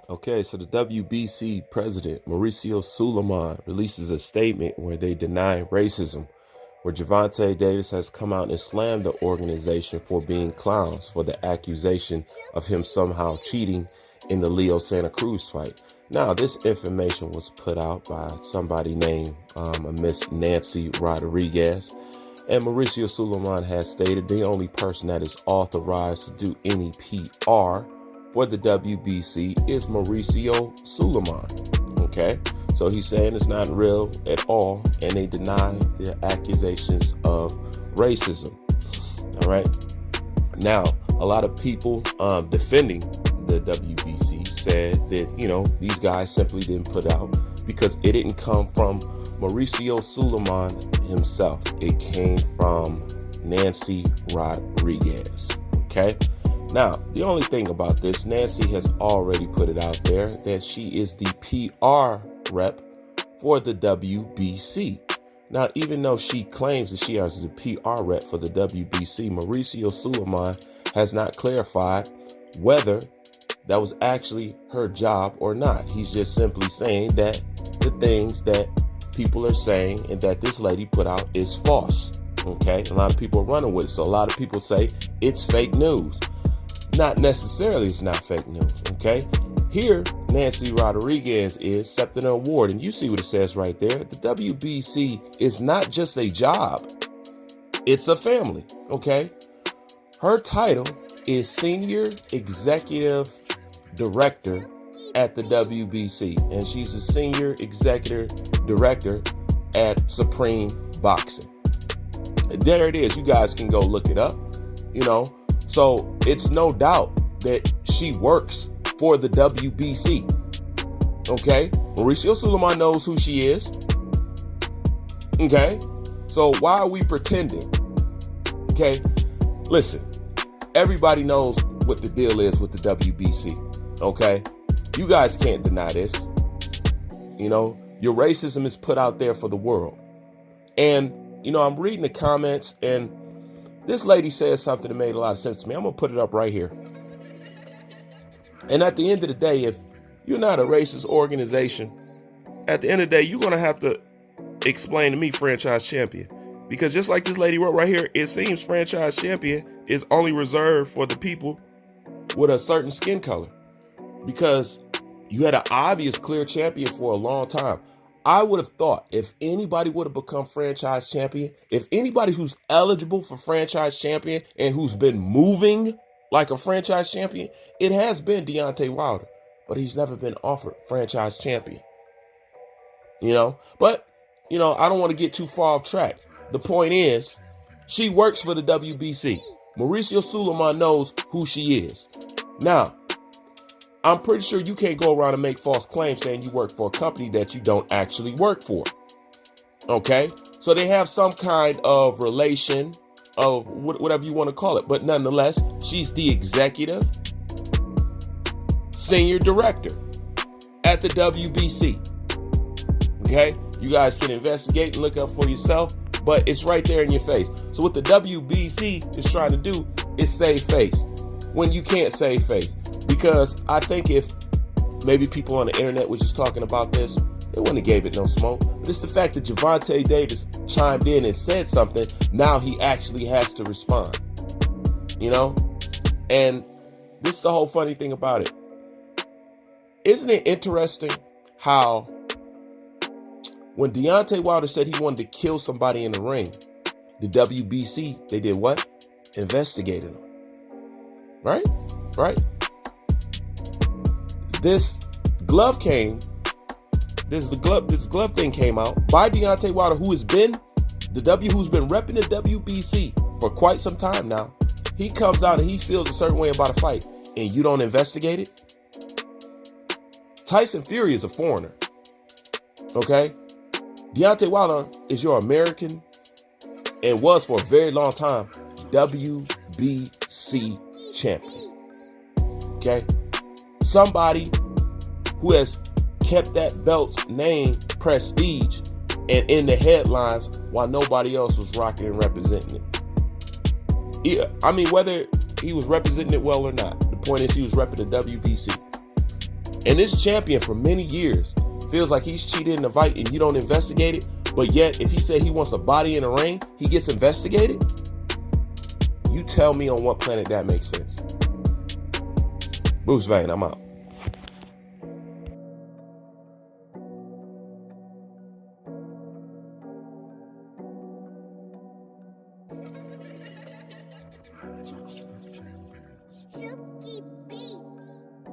Okay, so the WBC president, Mauricio Suleiman, releases a statement where they deny racism, where Gervonta Davis has come out and slammed the organization for being clowns for the accusation of him somehow cheating in the Leo Santa Cruz fight. Now, this information was put out by somebody named a Miss Nancy Rodriguez, and Mauricio Suleiman has stated the only person that is authorized to do any PR for the WBC is Mauricio Suleiman. Okay, so he's saying it's not real at all, and they deny the accusations of racism. All right, now a lot of people defending the WBC said that these guys simply didn't put out because it didn't come from Mauricio Suleiman himself. It came from Nancy Rodriguez. Okay. Now, the only thing about this, Nancy has already put it out there that she is the PR rep for the WBC. Now, even though she claims that she is the PR rep for the WBC, Mauricio Suleiman has not clarified whether that was actually her job or not. He's just simply saying that the things that people are saying and that this lady put out is false. Okay, a lot of people are running with it. So a lot of people say it's fake news. Not necessarily, it's not fake news. Okay, here Nancy Rodriguez is accepting an award, and you see what it says right there. The WBC is not just a job, it's a family. Okay, her title is Senior Executive Director at the WBC, and she's a Senior Executive Director at Supreme Boxing. There it is. You guys can go look it up. So it's no doubt that she works for the WBC. Okay, Mauricio Suleiman knows who she is. Okay, so why are we pretending? Okay, listen, everybody knows what the deal is with the WBC. Okay, you guys can't deny this. Your racism is put out there for the world. And, I'm reading the comments, and this lady says something that made a lot of sense to me. I'm going to put it up right here. And at the end of the day, if you're not a racist organization, at the end of the day, you're going to have to explain to me franchise champion. Because just like this lady wrote right here, it seems franchise champion is only reserved for the people with a certain skin color. Because you had an obvious clear champion for a long time. I would have thought if anybody would have become franchise champion, if anybody who's eligible for franchise champion and who's been moving like a franchise champion, it has been Deontay Wilder, but he's never been offered franchise champion. But I don't want to get too far off track. The point is, she works for the WBC. Mauricio Suleiman knows who she is. Now, I'm pretty sure you can't go around and make false claims saying you work for a company that you don't actually work for. Okay? So they have some kind of relation of whatever you want to call it. But nonetheless, she's the executive senior director at the WBC. Okay? You guys can investigate and look up for yourself, but it's right there in your face. So what the WBC is trying to do is save face when you can't save face. Because I think if maybe people on the internet was just talking about this, they wouldn't have gave it no smoke. But it's the fact that Gervonta Davis chimed in and said something, now he actually has to respond. And this is the whole funny thing about it. Isn't it interesting how when Deontay Wilder said he wanted to kill somebody in the ring, the WBC, they did what? Investigated him. Right? This glove thing came out by Deontay Wilder, who's been repping the WBC for quite some time now. He comes out and he feels a certain way about a fight, and you don't investigate it. Tyson Fury is a foreigner. Okay? Deontay Wilder is your American and was for a very long time WBC champion. Okay? Somebody who has kept that belt's name prestige and in the headlines while nobody else was rocking and representing it. Whether he was representing it well or not, the point is he was repping the WBC. And this champion for many years feels like he's cheated in the fight and you don't investigate it, but yet if he said he wants a body in the ring, he gets investigated? You tell me on what planet that makes sense. Bruce Vane, I'm out.